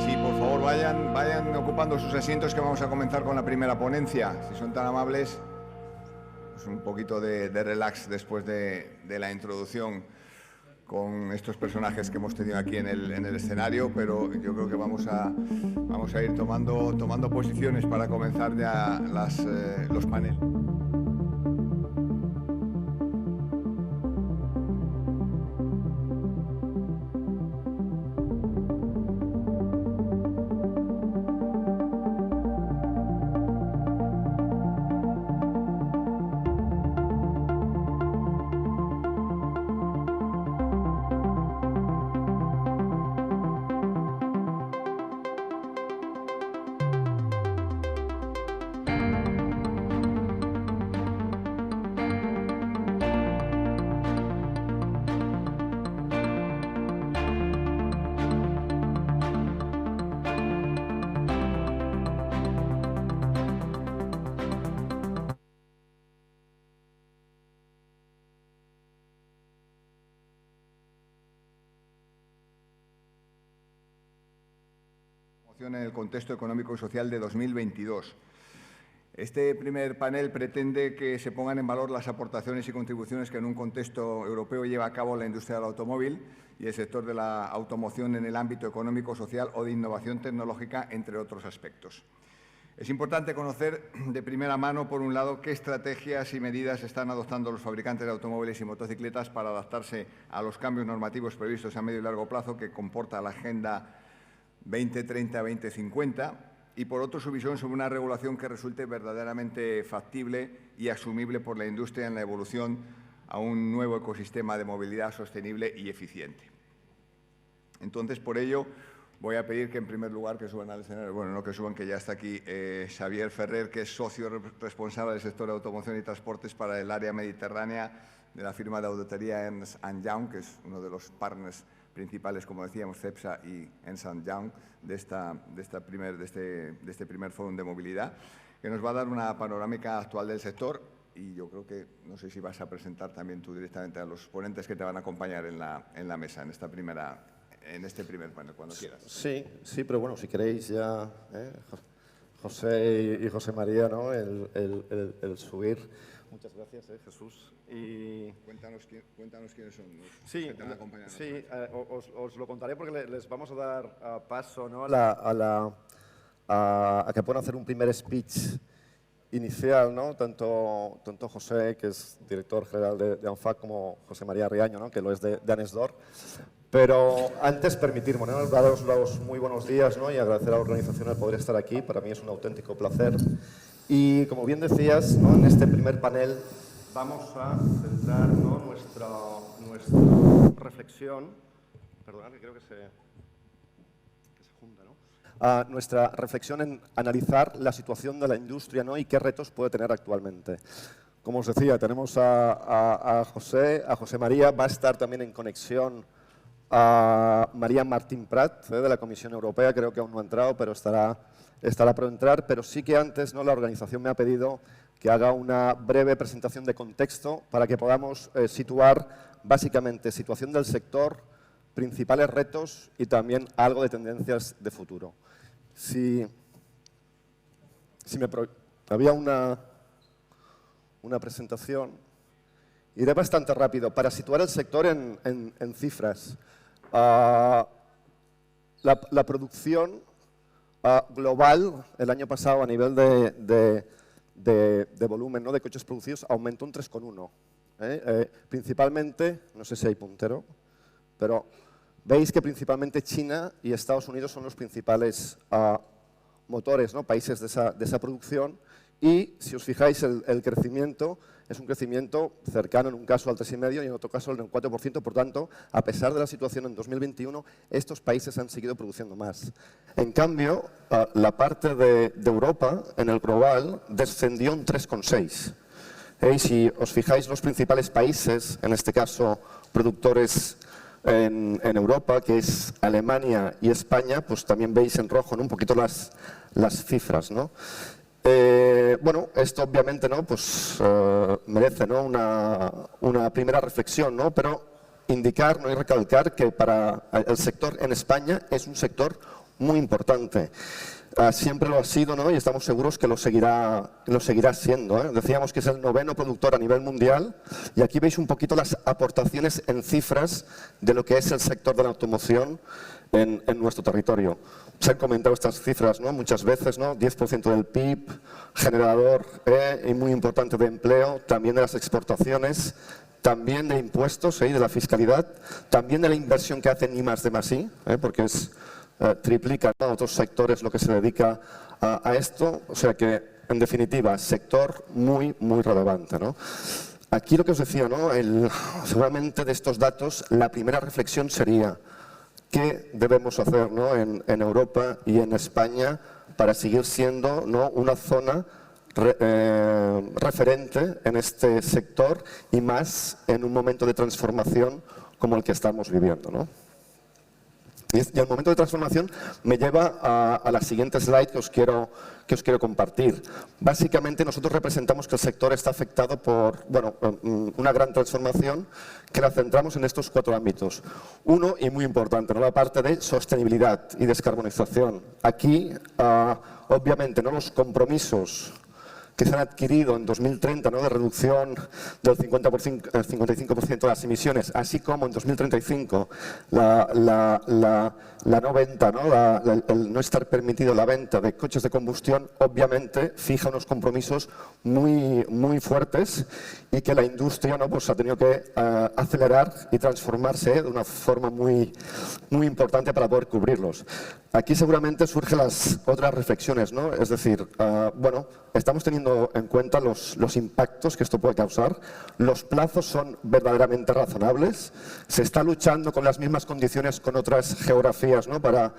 Sí, por favor, vayan ocupando sus asientos que vamos a comenzar con la primera ponencia. Si son tan amables, pues un poquito de relax después de la introducción con estos personajes que hemos tenido aquí en el escenario, pero yo creo que vamos a ir tomando posiciones para comenzar ya los paneles. En el contexto económico y social de 2022. Este primer panel pretende que se pongan en valor las aportaciones y contribuciones que en un contexto europeo lleva a cabo la industria del automóvil y el sector de la automoción en el ámbito económico, social o de innovación tecnológica, entre otros aspectos. Es importante conocer de primera mano, por un lado, qué estrategias y medidas están adoptando los fabricantes de automóviles y motocicletas para adaptarse a los cambios normativos previstos a medio y largo plazo que comporta la Agenda 2030-2050 y, por otro, su visión sobre una regulación que resulte verdaderamente factible y asumible por la industria en la evolución a un nuevo ecosistema de movilidad sostenible y eficiente. Entonces, por ello, voy a pedir que, en primer lugar, que suban al escenario, bueno, no que suban, que ya está aquí Xavier Ferrer, que es socio responsable del sector de automoción y transportes para el área mediterránea de la firma de auditoría Ernst & Young, que es uno de los partners principales, como decíamos, CEPSA y Ernst & Young, de este primer fórum de movilidad, que nos va a dar una panorámica actual del sector. Y yo creo que, no sé si vas a presentar también tú directamente a los ponentes que te van a acompañar en la mesa, en este primer panel, cuando quieras. Sí, pero bueno, si queréis ya, José y José María, ¿no? el subir. Muchas gracias, Jesús. Y cuéntanos quiénes son los que te van a acompañar. Sí, os lo contaré porque les vamos a dar paso, ¿no? a que puedan hacer un primer speech inicial, ¿no? Tanto José, que es director general de ANFAC, como José María Riaño, ¿no? Que lo es de Anesdor. Pero antes, permitirme, ¿no? Daros los muy buenos días, ¿no? Y agradecer a la organización el poder estar aquí. Para mí es un auténtico placer. Y como bien decías, ¿no? En este primer panel vamos a centrar, ¿no? nuestra reflexión. Perdonad, que creo que se junta, ¿no? Nuestra reflexión en analizar la situación de la industria, ¿no? Y qué retos puede tener actualmente. Como os decía, tenemos a José María, va a estar también en conexión a María Martín Prat, de la Comisión Europea, creo que aún no ha entrado, pero estará por entrar. Pero sí que antes, ¿no? La organización me ha pedido que haga una breve presentación de contexto para que podamos situar básicamente situación del sector, principales retos y también algo de tendencias de futuro. Había una presentación. Iré bastante rápido para situar el sector en cifras. La producción global el año pasado a nivel de volumen, ¿no? De coches producidos aumentó un 3,1. Principalmente, no sé si hay puntero, pero veis que principalmente China y Estados Unidos son los principales motores, ¿no? Países de esa producción. Y si os fijáis, el crecimiento es un crecimiento cercano en un caso al 3,5% y en otro caso al 4%. Por tanto, a pesar de la situación en 2021, estos países han seguido produciendo más. En cambio, la parte de Europa, en el global, descendió un 3,6%. Y si os fijáis, los principales países, en este caso productores en Europa, que es Alemania y España, pues también veis en rojo, ¿no? Un poquito las cifras, ¿no? Bueno, esto obviamente, ¿no? Pues merece, ¿no? una primera reflexión, ¿no? Pero indicar, ¿no?, y recalcar que para el sector en España es un sector muy importante. Siempre lo ha sido, ¿no?, y estamos seguros que lo seguirá siendo, ¿eh? Decíamos que es el 9º productor a nivel mundial y aquí veis un poquito las aportaciones en cifras de lo que es el sector de la automoción en nuestro territorio. Se han comentado estas cifras, ¿no?, muchas veces, ¿no? 10% del PIB, generador y muy importante de empleo, también de las exportaciones, también de impuestos y de la fiscalidad, también de la inversión que hacen I+D+I, porque triplica a otros sectores lo que se dedica a esto, o sea que, en definitiva, sector muy, muy relevante, ¿no? Aquí lo que os decía, ¿no?, seguramente de estos datos, la primera reflexión sería qué debemos hacer, ¿no?, en Europa y en España para seguir siendo, ¿no?, una zona referente en este sector y más en un momento de transformación como el que estamos viviendo, ¿no? Y el momento de transformación me lleva a la siguiente slide que os quiero compartir. Básicamente nosotros representamos que el sector está afectado por una gran transformación que la centramos en estos 4 ámbitos. Uno, y muy importante, ¿no?, la parte de sostenibilidad y descarbonización. Aquí, obviamente, ¿no?, los compromisos que se han adquirido en 2030, ¿no?, de reducción del 55% de las emisiones, así como en 2035 la no venta, ¿no?, el no estar permitido la venta de coches de combustión, obviamente fija unos compromisos muy, muy fuertes y que la industria, ¿no?, pues ha tenido que acelerar y transformarse de una forma muy, muy importante para poder cubrirlos. Aquí seguramente surgen las otras reflexiones, ¿no? Es decir, estamos teniendo en cuenta los impactos que esto puede causar, los plazos son verdaderamente razonables, se está luchando con las mismas condiciones con otras geografías, ¿no?, para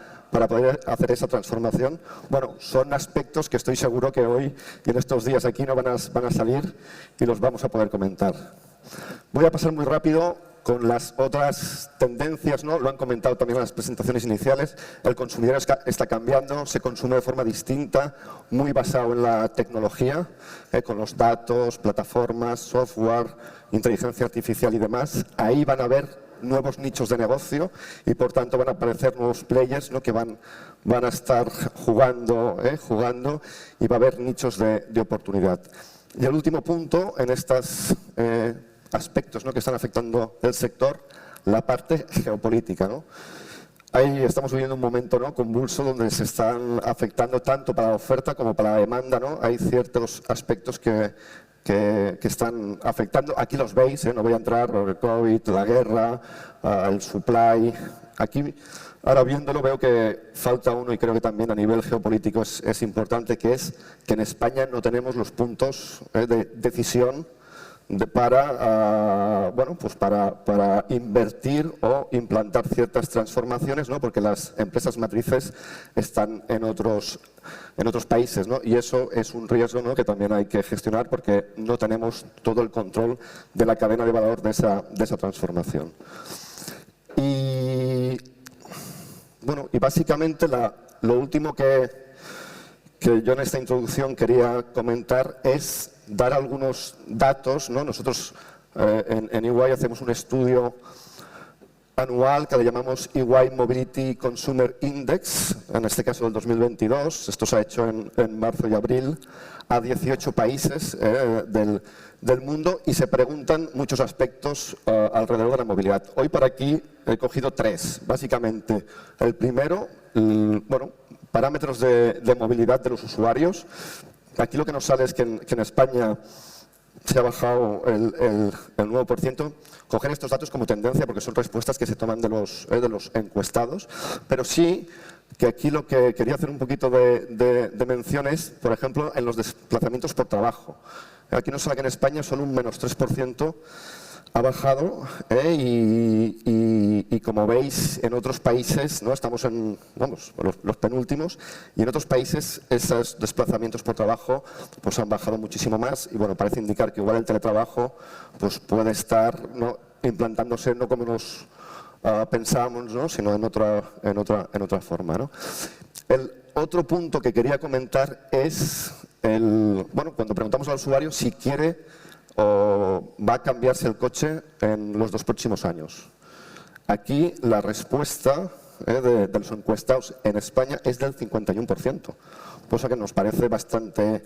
poder hacer esa transformación. Bueno, son aspectos que estoy seguro que hoy y en estos días aquí no van a salir y los vamos a poder comentar. Voy a pasar muy rápido con las otras tendencias, ¿no? Lo han comentado también en las presentaciones iniciales. El consumidor está cambiando, se consume de forma distinta, muy basado en la tecnología, con los datos, plataformas, software, inteligencia artificial y demás. Ahí van a haber nuevos nichos de negocio y por tanto van a aparecer nuevos players, ¿no?, que van a estar jugando y va a haber nichos de oportunidad. Y el último punto en estas aspectos, ¿no?, que están afectando el sector, la parte geopolítica, ¿no? Ahí estamos viviendo un momento, ¿no?, convulso donde se están afectando tanto para la oferta como para la demanda, ¿no? Hay ciertos aspectos que están afectando. Aquí los veis, no voy a entrar, el COVID, la guerra, el supply. Aquí, ahora viéndolo, veo que falta uno y creo que también a nivel geopolítico es importante, que es que en España no tenemos los puntos de decisión para invertir o implantar ciertas transformaciones, ¿no?, porque las empresas matrices están en otros países, ¿no?, y eso es un riesgo, ¿no?, que también hay que gestionar porque no tenemos todo el control de la cadena de valor de esa transformación. Y básicamente lo último que yo en esta introducción quería comentar es dar algunos datos, ¿no? Nosotros en EY hacemos un estudio anual que le llamamos EY Mobility Consumer Index, en este caso del 2022. Esto se ha hecho en marzo y abril a 18 países del mundo y se preguntan muchos aspectos alrededor de la movilidad. Hoy por aquí he cogido 3, básicamente. El primero, parámetros de movilidad de los usuarios. Aquí lo que nos sale es que en España se ha bajado el 9%. Coger estos datos como tendencia porque son respuestas que se toman de los encuestados, pero sí que aquí lo que quería hacer un poquito de mención es, por ejemplo, en los desplazamientos por trabajo. Aquí nos sale que en España solo un menos 3% ha bajado y como veis en otros países, ¿no?, estamos en los penúltimos y en otros países esos desplazamientos por trabajo pues han bajado muchísimo más y parece indicar que igual el teletrabajo pues puede estar, ¿no?, implantándose no como nos pensábamos, ¿no?, sino en otra forma, ¿no? El otro punto que quería comentar es cuando preguntamos al usuario si quiere o va a cambiarse el coche en los 2 próximos años. aquí la respuesta de los encuestados en España es del 51%, cosa que nos parece bastante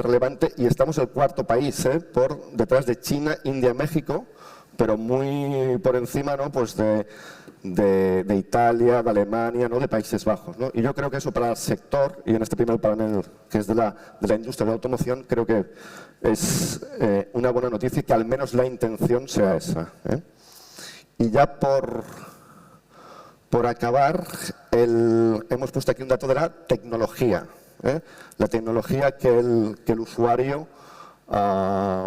relevante, y estamos el cuarto país, por detrás de China, India, México, pero muy por encima, ¿no?, pues de Italia, de Alemania, ¿no?, de Países Bajos, ¿no? Y yo creo que eso para el sector, y en este primer panel que es de la industria de la automoción, creo que es una buena noticia, que al menos la intención sea esa. Y ya por acabar, hemos puesto aquí un dato de la tecnología. La tecnología que el usuario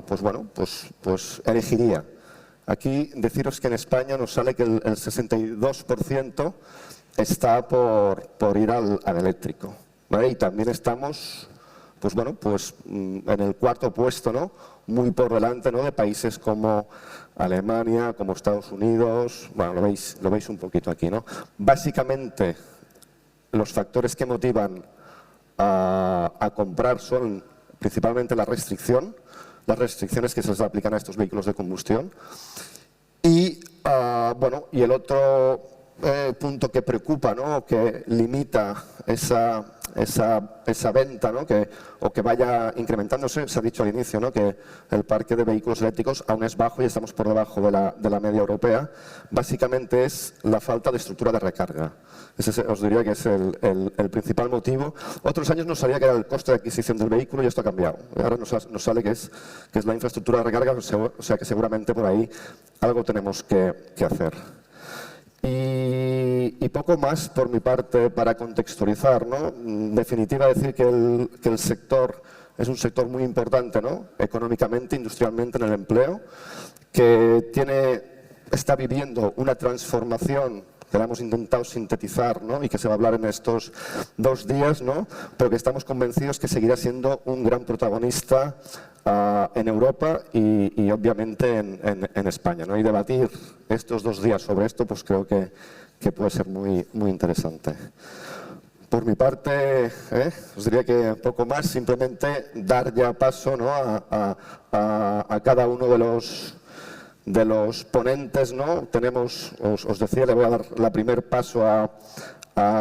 pues elegiría. Aquí deciros que en España nos sale que el 62% está por ir al eléctrico, ¿vale? Y también estamos en el cuarto puesto, ¿no?, muy por delante, ¿no?, de países como Alemania, como Estados Unidos. Bueno, lo veis un poquito aquí, ¿no? Básicamente, los factores que motivan a comprar son principalmente las restricciones que se les aplican a estos vehículos de combustión. Y el otro punto que preocupa, ¿no?, que limita esa venta, ¿no?, o que vaya incrementándose, se ha dicho al inicio, ¿no?, que el parque de vehículos eléctricos aún es bajo y estamos por debajo de la media europea. Básicamente es la falta de estructura de recarga. Ese os diría que es el principal motivo. Otros años nos salía que era el coste de adquisición del vehículo y esto ha cambiado. Ahora nos sale que es la infraestructura de recarga, o sea que seguramente por ahí algo tenemos que hacer. Y poco más por mi parte para contextualizar, ¿no? En definitiva, decir que el sector es un sector muy importante, ¿no?, económicamente, industrialmente, en el empleo, que está viviendo una transformación que la hemos intentado sintetizar, ¿no?, y que se va a hablar en estos 2 días, ¿no?, pero que estamos convencidos que seguirá siendo un gran protagonista en Europa y obviamente en España, ¿no? Y debatir estos 2 días sobre esto, pues creo que puede ser muy interesante. Por mi parte, os diría que poco más, simplemente dar ya paso, ¿no?, a cada uno de los ponentes, ¿no? Tenemos, os decía, le voy a dar la primer paso a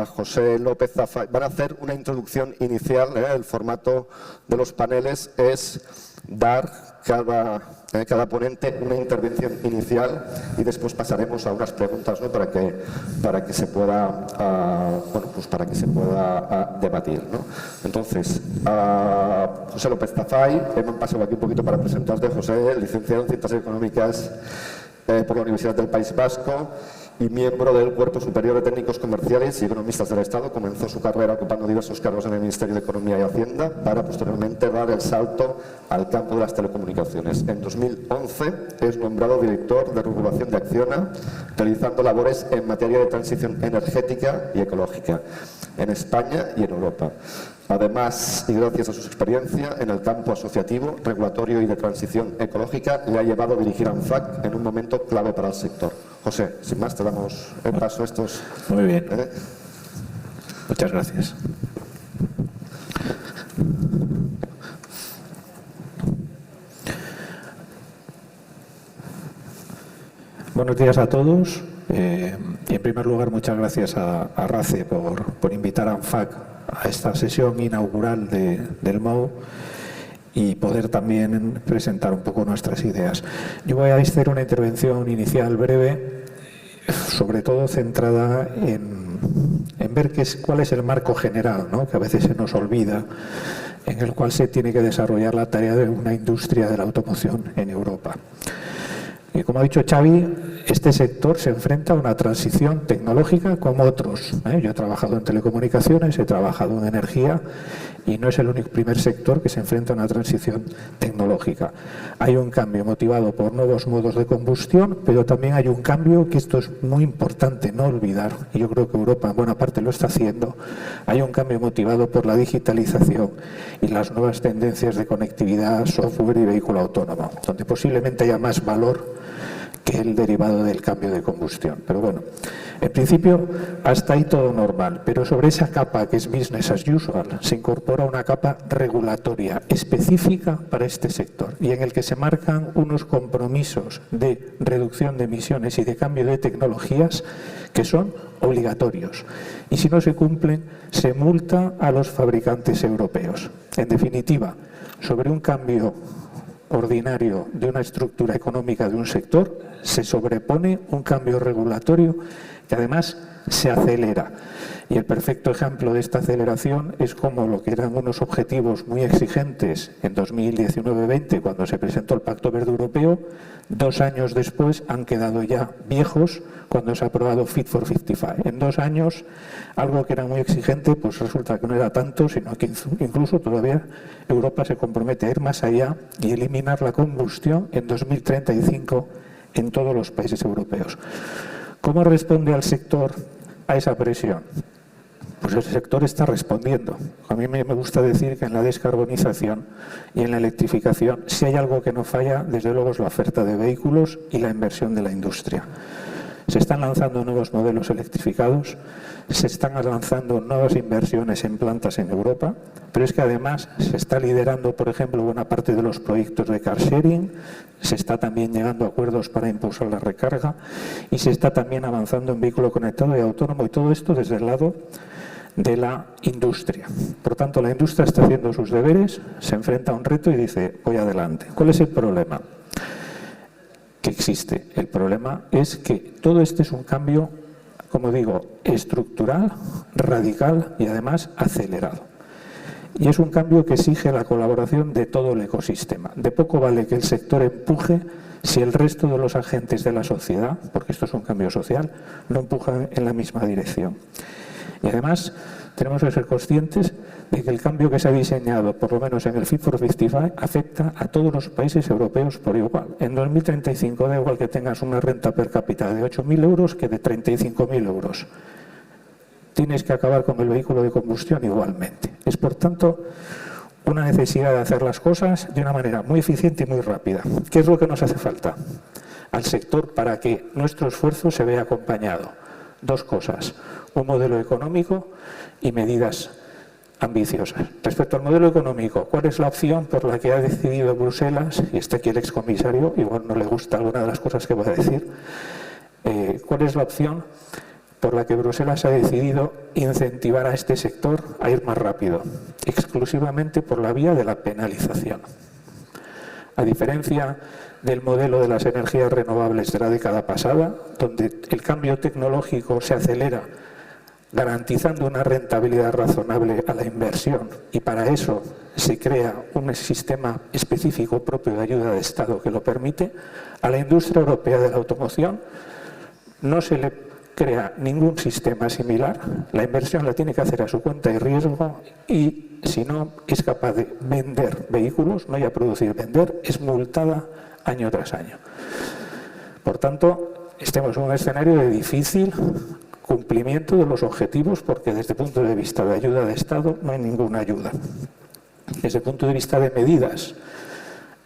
José López Zafay. Van a hacer una introducción inicial. El formato de los paneles es dar cada ponente una intervención inicial y después pasaremos a unas preguntas, ¿no?, para que se pueda debatir, ¿no? Entonces, José López Zafay, me han pasado aquí un poquito para presentarte. José, licenciado en Ciencias Económicas por la Universidad del País Vasco y miembro del Cuerpo Superior de Técnicos Comerciales y Economistas del Estado. Comenzó su carrera ocupando diversos cargos en el Ministerio de Economía y Hacienda para posteriormente dar el salto al campo de las telecomunicaciones. En 2011 es nombrado director de regulación de Acciona, realizando labores en materia de transición energética y ecológica en España y en Europa. Además, y gracias a su experiencia en el campo asociativo, regulatorio y de transición ecológica, le ha llevado a dirigir ANFAC en un momento clave para el sector. José, sin más, te damos el paso a estos. Muy bien. Muchas gracias. Buenos días a todos. Y en primer lugar, muchas gracias a RACE por invitar a ANFAC a esta sesión inaugural del MOU y poder también presentar un poco nuestras ideas. Yo voy a hacer una intervención inicial breve, sobre todo centrada en ver cuál es el marco general, ¿no?, que a veces se nos olvida, en el cual se tiene que desarrollar la tarea de una industria de la automoción en Europa. Y como ha dicho Xavi, este sector se enfrenta a una transición tecnológica como otros. Yo he trabajado en telecomunicaciones, he trabajado en energía y no es el único primer sector que se enfrenta a una transición tecnológica. Hay un cambio motivado por nuevos modos de combustión, pero también hay un cambio que esto es muy importante no olvidar, y yo creo que Europa en buena parte lo está haciendo. Hay un cambio motivado por la digitalización y las nuevas tendencias de conectividad, software y vehículo autónomo, donde posiblemente haya más valor que el derivado del cambio de combustión. Pero bueno, en principio hasta ahí todo normal, pero sobre esa capa que es business as usual se incorpora una capa regulatoria específica para este sector y en el que se marcan unos compromisos de reducción de emisiones y de cambio de tecnologías que son obligatorios. Y si no se cumplen, se multa a los fabricantes europeos. En definitiva, sobre un cambio ordinario de una estructura económica de un sector, se sobrepone un cambio regulatorio que además se acelera. Y el perfecto ejemplo de esta aceleración es como lo que eran unos objetivos muy exigentes en 2019-20, cuando se presentó el Pacto Verde Europeo, 2 años después han quedado ya viejos cuando se ha aprobado Fit for 55. En 2 años, algo que era muy exigente, pues resulta que no era tanto, sino que incluso todavía Europa se compromete a ir más allá y eliminar la combustión en 2035 en todos los países europeos. ¿Cómo responde al sector a esa presión? Pues el sector está respondiendo. A mí me gusta decir que en la descarbonización y en la electrificación, si hay algo que no falla, desde luego es la oferta de vehículos y la inversión de la industria. Se están lanzando nuevos modelos electrificados, se están lanzando nuevas inversiones en plantas en Europa, pero es que además se está liderando, por ejemplo, buena parte de los proyectos de car sharing, se está también llegando a acuerdos para impulsar la recarga y se está también avanzando en vehículo conectado y autónomo, y todo esto desde el lado de la industria. Por tanto, la industria está haciendo sus deberes, se enfrenta a un reto y dice, voy adelante. ¿Cuál es el problema que existe? El problema es que todo este es un cambio, como digo, estructural, radical y además acelerado. Y es un cambio que exige la colaboración de todo el ecosistema. De poco vale que el sector empuje si el resto de los agentes de la sociedad, porque esto es un cambio social, no empujan en la misma dirección. Y además tenemos que ser conscientes de que el cambio que se ha diseñado, por lo menos en el Fit for 55, afecta a todos los países europeos por igual. En 2035 da igual que tengas una renta per cápita de 8.000 euros que de 35.000 euros. Tienes que acabar con el vehículo de combustión igualmente. Es, por tanto, una necesidad de hacer las cosas de una manera muy eficiente y muy rápida. ¿Qué es lo que nos hace falta al sector para que nuestro esfuerzo se vea acompañado? 2 cosas, un modelo económico y medidas ambiciosas. Respecto al modelo económico, ¿cuál es la opción por la que ha decidido Bruselas? Y está aquí el excomisario, igual no le gusta alguna de las cosas que voy a decir. ¿Cuál es la opción por la que Bruselas ha decidido incentivar a este sector a ir más rápido? Exclusivamente por la vía de la penalización. A diferencia del modelo de las energías renovables de la década pasada, donde el cambio tecnológico se acelera garantizando una rentabilidad razonable a la inversión, y para eso se crea un sistema específico propio de ayuda de Estado que lo permite, a la industria europea de la automoción no se le crea ningún sistema similar. La inversión la tiene que hacer a su cuenta y riesgo, y si no es capaz de vender vehículos, no ya producir, vender, es multada año tras año. Por tanto, estamos en un escenario de difícil cumplimiento de los objetivos, porque desde el punto de vista de ayuda de Estado no hay ninguna ayuda. Desde el punto de vista de medidas,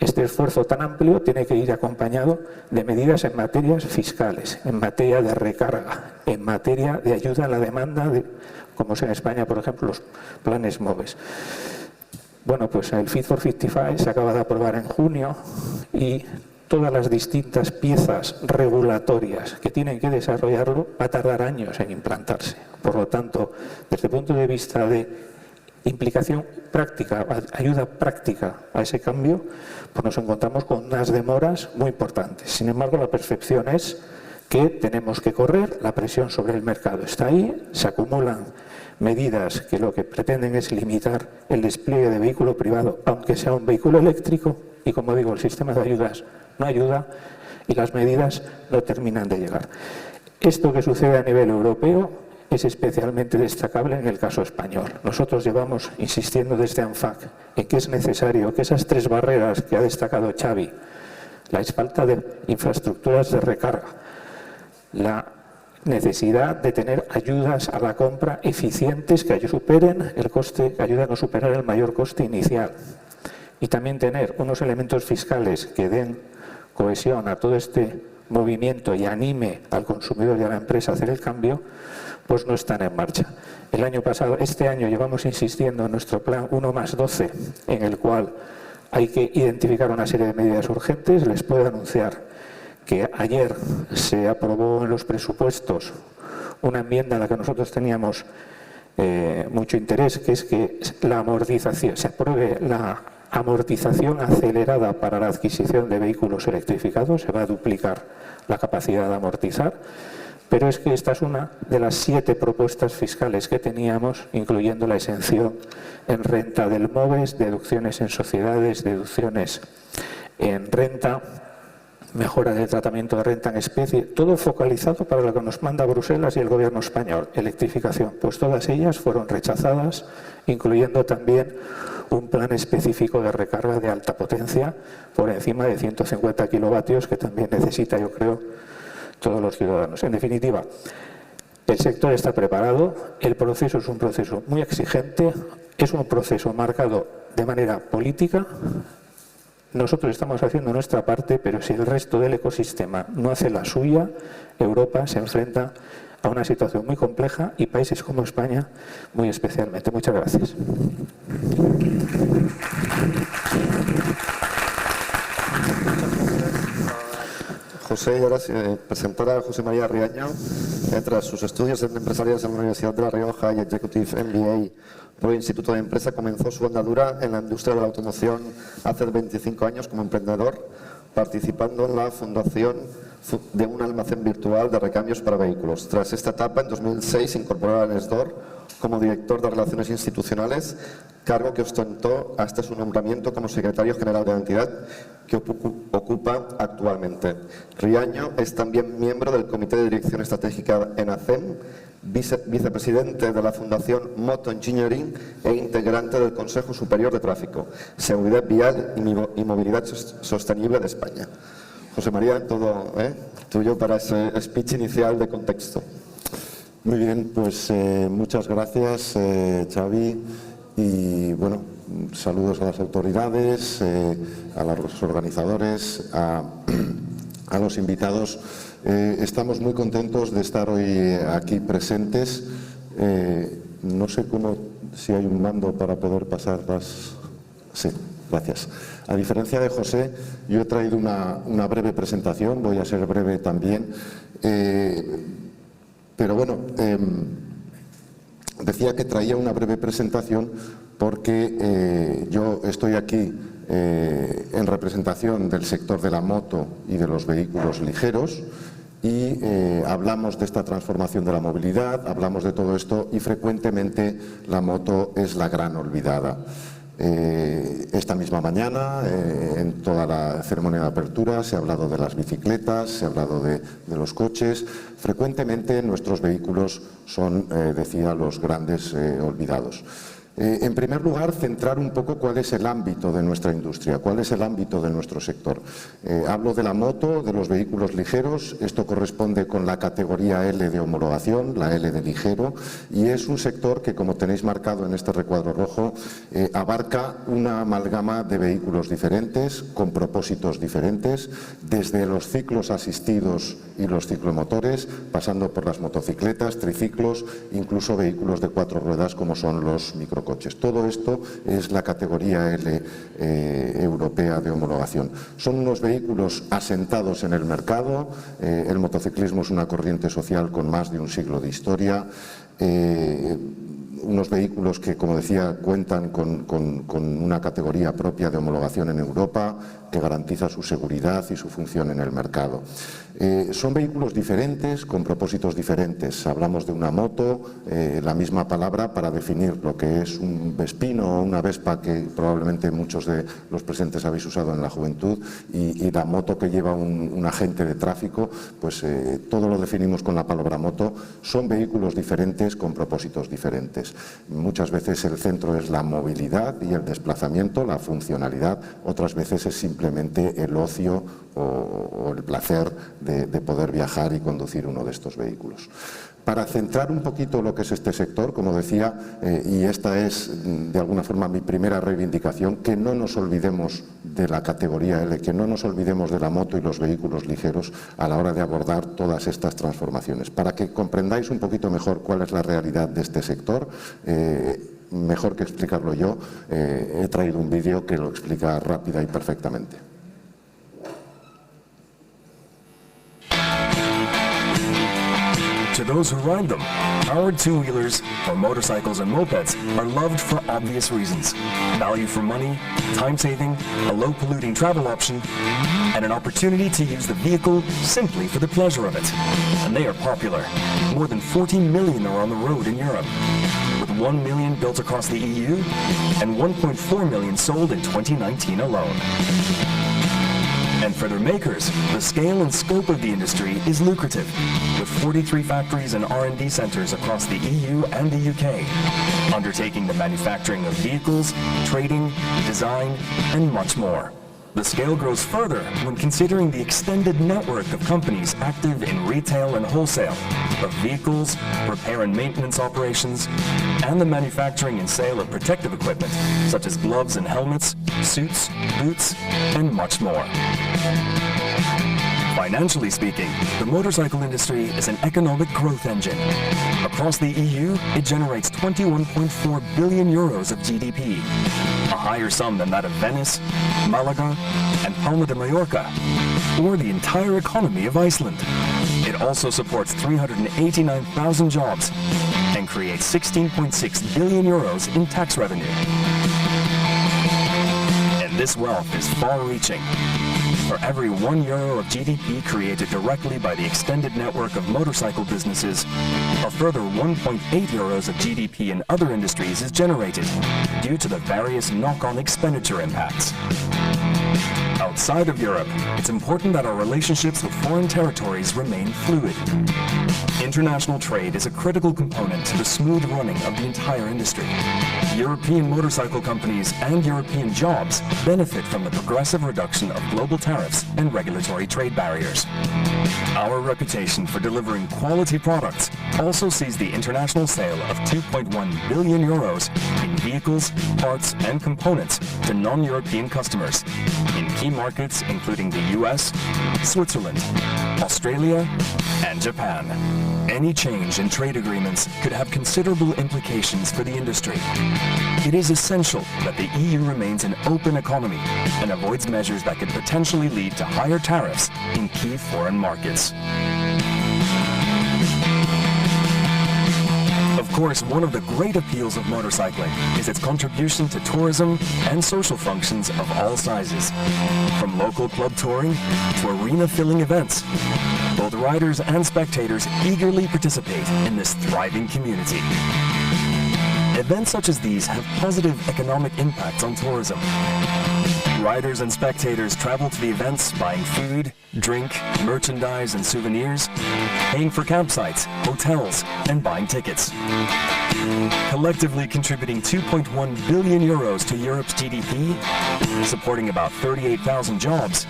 este esfuerzo tan amplio tiene que ir acompañado de medidas en materias fiscales, en materia de recarga, en materia de ayuda a la demanda, como es en España, por ejemplo, los planes MOVES. Bueno, pues el Fit for 55 se acaba de aprobar en junio y todas las distintas piezas regulatorias que tienen que desarrollarlo va a tardar años en implantarse. Por lo tanto, desde el punto de vista de implicación práctica, ayuda práctica a ese cambio, pues nos encontramos con unas demoras muy importantes. Sin embargo, la percepción es que tenemos que correr, la presión sobre el mercado está ahí, se acumulan medidas que lo que pretenden es limitar el despliegue de vehículo privado, aunque sea un vehículo eléctrico, y como digo, el sistema de ayudas no ayuda y las medidas no terminan de llegar. Esto que sucede a nivel europeo es especialmente destacable en el caso español. Nosotros llevamos insistiendo desde ANFAC en que es necesario que esas 3 barreras que ha destacado Xavi, la falta de infraestructuras de recarga, la necesidad de tener ayudas a la compra eficientes que superen el coste, que ayuden a superar el mayor coste inicial, y también tener unos elementos fiscales que den cohesión a todo este movimiento y anime al consumidor y a la empresa a hacer el cambio, pues no están en marcha. Este año llevamos insistiendo en nuestro plan 1+12, en el cual hay que identificar una serie de medidas urgentes. Les puedo anunciar que ayer se aprobó en los presupuestos una enmienda a la que nosotros teníamos mucho interés, que es que se apruebe la amortización acelerada para la adquisición de vehículos electrificados. Se va a duplicar la capacidad de amortizar, pero es que esta es una de las 7 propuestas fiscales que teníamos, incluyendo la exención en renta del MOVES, deducciones en sociedades, deducciones en renta, mejora del tratamiento de renta en especie, todo focalizado para lo que nos manda Bruselas y el Gobierno español, electrificación. Pues todas ellas fueron rechazadas, incluyendo también un plan específico de recarga de alta potencia por encima de 150 kilovatios, que también necesita, yo creo, todos los ciudadanos. En definitiva, el sector está preparado, el proceso es un proceso muy exigente, es un proceso marcado de manera política. Nosotros estamos haciendo nuestra parte, pero si el resto del ecosistema no hace la suya, Europa se enfrenta a una situación muy compleja y países como España muy especialmente. Muchas gracias. José, y ahora presentar a José María Riaño. Tras sus estudios empresariales en la Universidad de La Rioja y Executive MBA por el Instituto de Empresa, comenzó su andadura en la industria de la automoción hace 25 años como emprendedor, participando en la fundación de un almacén virtual de recambios para vehículos. Tras esta etapa, en 2006 se incorporó a Nesdor como director de Relaciones Institucionales, cargo que ostentó hasta su nombramiento como secretario general de la entidad que ocupa actualmente. Riaño es también miembro del Comité de Dirección Estratégica en ACEM, vicepresidente de la Fundación Moto Engineering e integrante del Consejo Superior de Tráfico, Seguridad Vial y Movilidad Sostenible de España. José María, todo tuyo para ese speech inicial de contexto. Muy bien, pues muchas gracias, Xavi, y bueno, saludos a las autoridades, a los organizadores, a los invitados. Estamos muy contentos de estar hoy aquí presentes. No sé si hay un mando para poder pasar las... Sí, gracias. A diferencia de José, yo he traído una breve presentación, voy a ser breve también. Pero bueno, decía que traía una breve presentación porque yo estoy aquí en representación del sector de la moto y de los vehículos ligeros y hablamos de esta transformación de la movilidad, hablamos de todo esto y frecuentemente la moto es la gran olvidada. Esta misma mañana, en toda la ceremonia de apertura, se ha hablado de las bicicletas, se ha hablado de los coches. Frecuentemente nuestros vehículos son, decía, los grandes olvidados. En primer lugar, centrar un poco cuál es el ámbito de nuestra industria, cuál es el ámbito de nuestro sector. Hablo de la moto, de los vehículos ligeros, esto corresponde con la categoría L de homologación, la L de ligero, y es un sector que, como tenéis marcado en este recuadro rojo, abarca una amalgama de vehículos diferentes, con propósitos diferentes, desde los ciclos asistidos y los ciclomotores, pasando por las motocicletas, triciclos, incluso vehículos de 4 ruedas como son los microcoches. Todo esto es la categoría L europea de homologación. Son unos vehículos asentados en el mercado. El motociclismo es una corriente social con más de un siglo de historia. Unos vehículos que, como decía, cuentan con una categoría propia de homologación en Europa que garantiza su seguridad y su función en el mercado. Son vehículos diferentes, con propósitos diferentes. Hablamos de una moto, la misma palabra para definir lo que es un Vespino o una Vespa, que probablemente muchos de los presentes habéis usado en la juventud, y la moto que lleva un agente de tráfico, pues todo lo definimos con la palabra moto. Son vehículos diferentes con propósitos diferentes. Muchas veces el centro es la movilidad y el desplazamiento, la funcionalidad. Otras veces es simplemente el ocio o el placer de poder viajar y conducir uno de estos vehículos. Para centrar un poquito lo que es este sector, como decía, y esta es de alguna forma mi primera reivindicación, que no nos olvidemos de la categoría L, que no nos olvidemos de la moto y los vehículos ligeros a la hora de abordar todas estas transformaciones. Para que comprendáis un poquito mejor cuál es la realidad de este sector, mejor que explicarlo yo, he traído un vídeo que lo explica rápida y perfectamente. To those who ride them, powered two-wheelers, or motorcycles and mopeds, are loved for obvious reasons. Value for money, time saving, a low-polluting travel option, and an opportunity to use the vehicle simply for the pleasure of it. And they are popular. More than 40 million are on the road in Europe, with 1 million built across the EU and 1.4 million sold in 2019 alone. And for their makers, the scale and scope of the industry is lucrative, with 43 factories and R&D centers across the EU and the UK, undertaking the manufacturing of vehicles, trading, design, and much more. The scale grows further when considering the extended network of companies active in retail and wholesale, of vehicles, repair and maintenance operations, and the manufacturing and sale of protective equipment, such as gloves and helmets, suits, boots, and much more. Financially speaking, the motorcycle industry is an economic growth engine. Across the EU, it generates 21.4 billion euros of GDP, a higher sum than that of Venice, Malaga, and Palma de Mallorca, or the entire economy of Iceland. It also supports 389,000 jobs and creates 16.6 billion euros in tax revenue. And this wealth is far-reaching. For every €1 of GDP created directly by the extended network of motorcycle businesses, a further 1.8 euros of GDP in other industries is generated due to the various knock-on expenditure impacts. Outside of Europe, it's important that our relationships with foreign territories remain fluid. International trade is a critical component to the smooth running of the entire industry. European motorcycle companies and European jobs benefit from the progressive reduction of global tariffs and regulatory trade barriers. Our reputation for delivering quality products also sees the international sale of 2.1 billion euros in vehicles, parts, and components to non-European customers in key markets including the US, Switzerland, Australia, and Japan. Any change in trade agreements could have considerable implications for the industry. It is essential that the EU remains an open economy and avoids measures that could potentially lead to higher tariffs in key foreign markets. Of course, one of the great appeals of motorcycling is its contribution to tourism and social functions of all sizes. From local club touring to arena-filling events, both riders and spectators eagerly participate in this thriving community. Events such as these have positive economic impacts on tourism. Riders and spectators travel to the events buying food, drink, merchandise, and souvenirs, paying for campsites, hotels, and buying tickets. Collectively contributing 2.1 billion euros to Europe's GDP, supporting about 38,000 jobs,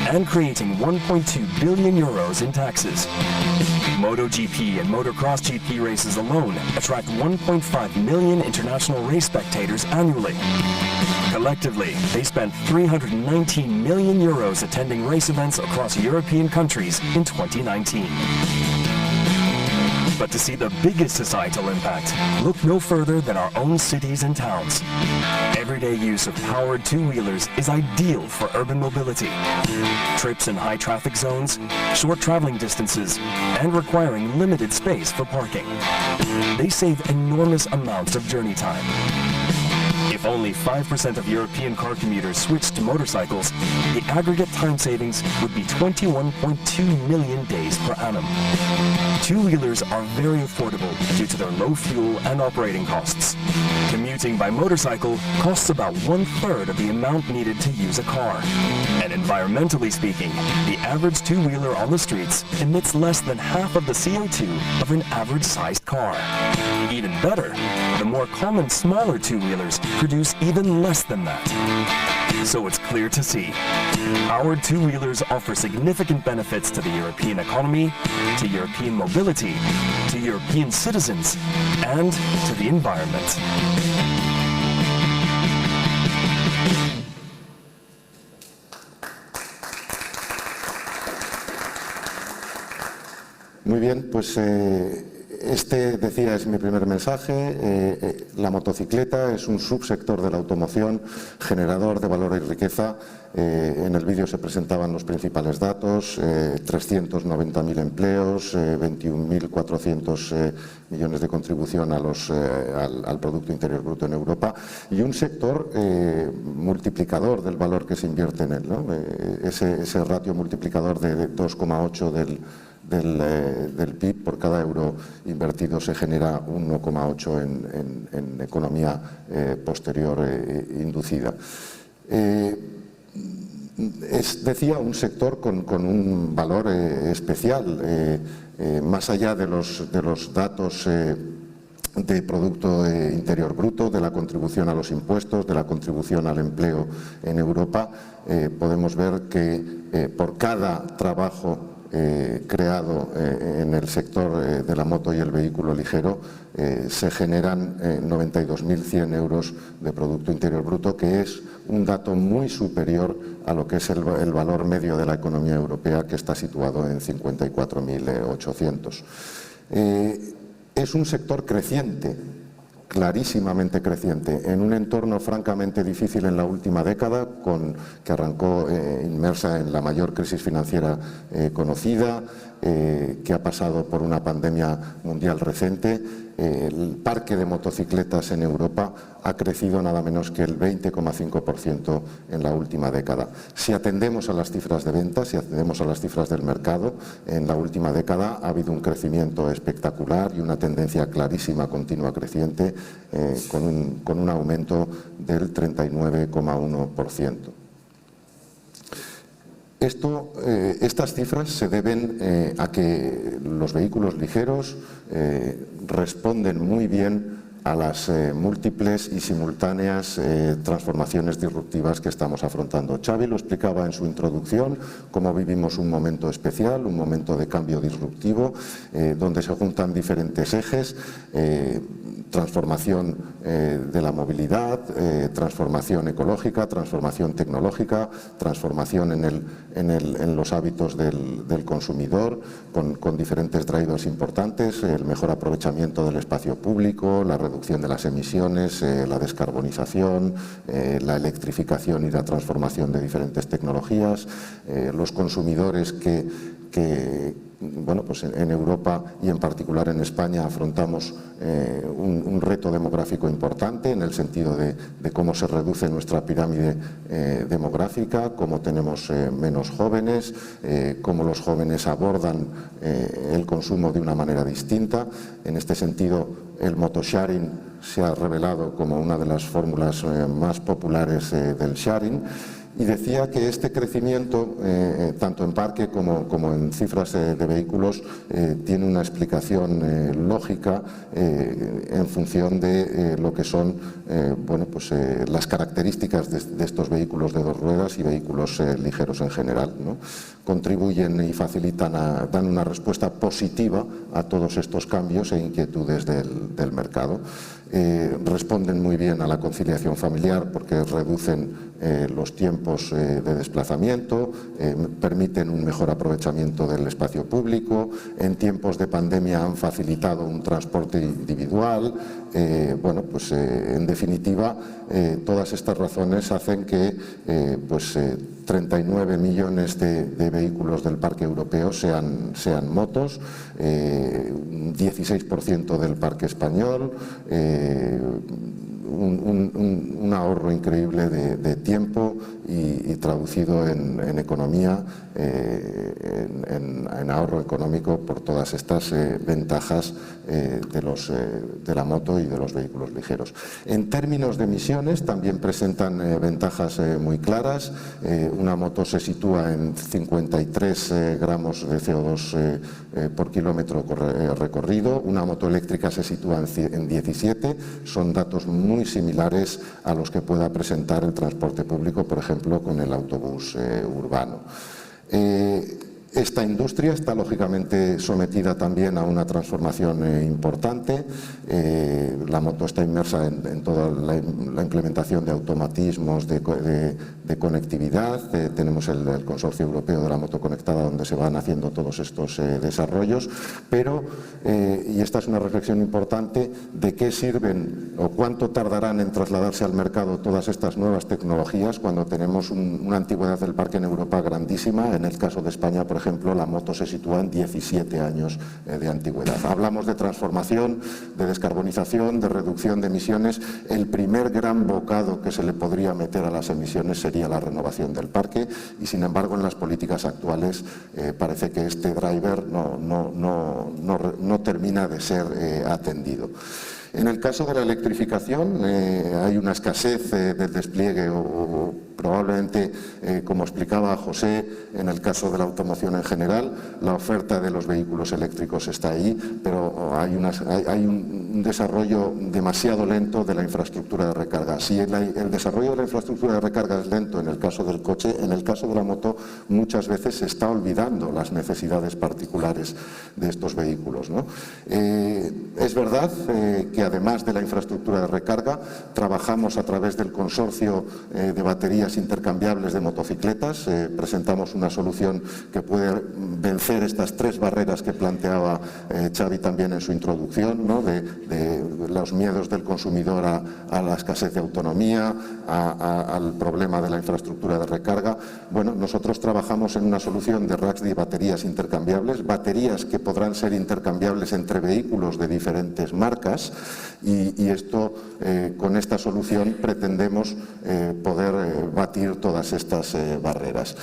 and creating 1.2 billion euros in taxes. MotoGP and Motocross GP races alone attract 1.5 million international race spectators annually. Collectively, they spent 319 million euros attending race events across European countries in 2019. But to see the biggest societal impact, look no further than our own cities and towns. Everyday use of powered two-wheelers is ideal for urban mobility. Trips in high traffic zones, short traveling distances, and requiring limited space for parking. They save enormous amounts of journey time. If only 5% of European car commuters switched to motorcycles, the aggregate time savings would be 21.2 million days per annum. Two-wheelers are very affordable due to their low fuel and operating costs. Commuting by motorcycle costs about 1/3 of the amount needed to use a car. And environmentally speaking, the average two-wheeler on the streets emits less than half of the CO2 of an average-sized car. Even better, the more common smaller two-wheelers produce even less than that. So it's clear to see. Our two-wheelers offer significant benefits to the European economy, to European mobility, to European citizens, and to the environment. Muy bien, pues este, decía, es mi primer mensaje. La motocicleta es un subsector de la automoción, generador de valor y riqueza. En el vídeo se presentaban los principales datos: 390.000 empleos, 21.400 millones de contribución a al Producto Interior Bruto en Europa, y un sector multiplicador del valor que se invierte en él, ¿no? Ese ratio multiplicador de 2,8 del PIB por cada euro invertido se genera 1,8 en economía posterior inducida. Decía, un sector con un valor especial, más allá de los datos de Producto Interior Bruto, de la contribución a los impuestos, de la contribución al empleo en Europa. Podemos ver que por cada trabajo creado en el sector de la moto y el vehículo ligero se generan 92.100 euros de Producto Interior Bruto, que es un dato muy superior a lo que es el valor medio de la economía europea, que está situado en 54.800. Es un sector creciente, clarísimamente creciente, en un entorno francamente difícil en la última década, que arrancó inmersa en la mayor crisis financiera conocida, que ha pasado por una pandemia mundial reciente. El parque de motocicletas en Europa ha crecido nada menos que el 20,5% en la última década. Si atendemos a las cifras de ventas, si atendemos a las cifras del mercado, en la última década ha habido un crecimiento espectacular y una tendencia clarísima, continua, creciente, con un aumento del 39,1%. Estas cifras se deben a que los vehículos ligeros responden muy bien a las múltiples y simultáneas transformaciones disruptivas que estamos afrontando. Xavi lo explicaba en su introducción, cómo vivimos un momento especial, un momento de cambio disruptivo, donde se juntan diferentes ejes: transformación de la movilidad, transformación ecológica, transformación tecnológica, transformación en los hábitos del consumidor, con diferentes drivers importantes: el mejor aprovechamiento del espacio público, la reducción de las emisiones, la descarbonización, la electrificación y la transformación de diferentes tecnologías, los consumidores que bueno, pues en Europa y en particular en España afrontamos un reto demográfico importante, en el sentido de cómo se reduce nuestra pirámide demográfica, cómo tenemos menos jóvenes, cómo los jóvenes abordan el consumo de una manera distinta. En este sentido, el motosharing se ha revelado como una de las fórmulas más populares del sharing. Y decía que este crecimiento, tanto en parque como en cifras de vehículos, tiene una explicación lógica en función de lo que son bueno, pues, las características de estos vehículos de dos ruedas y vehículos ligeros en general, ¿no? Contribuyen y facilitan, dan una respuesta positiva a todos estos cambios e inquietudes del mercado. Responden muy bien a la conciliación familiar, porque reducen los tiempos de desplazamiento, permiten un mejor aprovechamiento del espacio público. En tiempos de pandemia han facilitado un transporte individual. Bueno, pues en definitiva, todas estas razones hacen que 39 millones de vehículos del parque europeo sean motos, 16% del parque español, un ahorro increíble de tiempo y traducido en economía, en ahorro económico por todas estas ventajas de la moto y de los vehículos ligeros. En términos de emisiones también presentan ventajas muy claras. Una moto se sitúa en 53 gramos de CO2 por kilómetro recorrido, una moto eléctrica se sitúa en 17, son datos muy muy similares a los que pueda presentar el transporte público, por ejemplo, con el autobús urbano. Esta industria está lógicamente sometida también a una transformación importante. La moto está inmersa en toda la implementación de automatismos, de conectividad. Tenemos el Consorcio Europeo de la Moto Conectada, donde se van haciendo todos estos desarrollos. Pero, y esta es una reflexión importante, ¿de qué sirven o cuánto tardarán en trasladarse al mercado todas estas nuevas tecnologías cuando tenemos una antigüedad del parque en Europa grandísima? En el caso de España, por ejemplo, la moto se sitúa en 17 años de antigüedad. Hablamos de transformación, de descarbonización, de reducción de emisiones. El primer gran bocado que se le podría meter a las emisiones sería la renovación del parque y, sin embargo, en las políticas actuales parece que este driver no termina de ser atendido. En el caso de la electrificación hay una escasez del despliegue o probablemente, como explicaba José, en el caso de la automoción en general, la oferta de los vehículos eléctricos está ahí, pero hay un desarrollo demasiado lento de la infraestructura de recarga. Si el desarrollo de la infraestructura de recarga es lento en el caso del coche, en el caso de la moto muchas veces se está olvidando las necesidades particulares de estos vehículos, ¿no? Es verdad que además de la infraestructura de recarga, trabajamos a través del consorcio de baterías intercambiables de motocicletas. Presentamos una solución que puede vencer estas tres barreras que planteaba Xavi también en su introducción, ¿no? de los miedos del consumidor a la escasez de autonomía, al problema de la infraestructura de recarga. Bueno, nosotros trabajamos en una solución de racks de baterías intercambiables, baterías que podrán ser intercambiables entre vehículos de diferentes marcas y esto, con esta solución pretendemos poder batir todas estas barreras.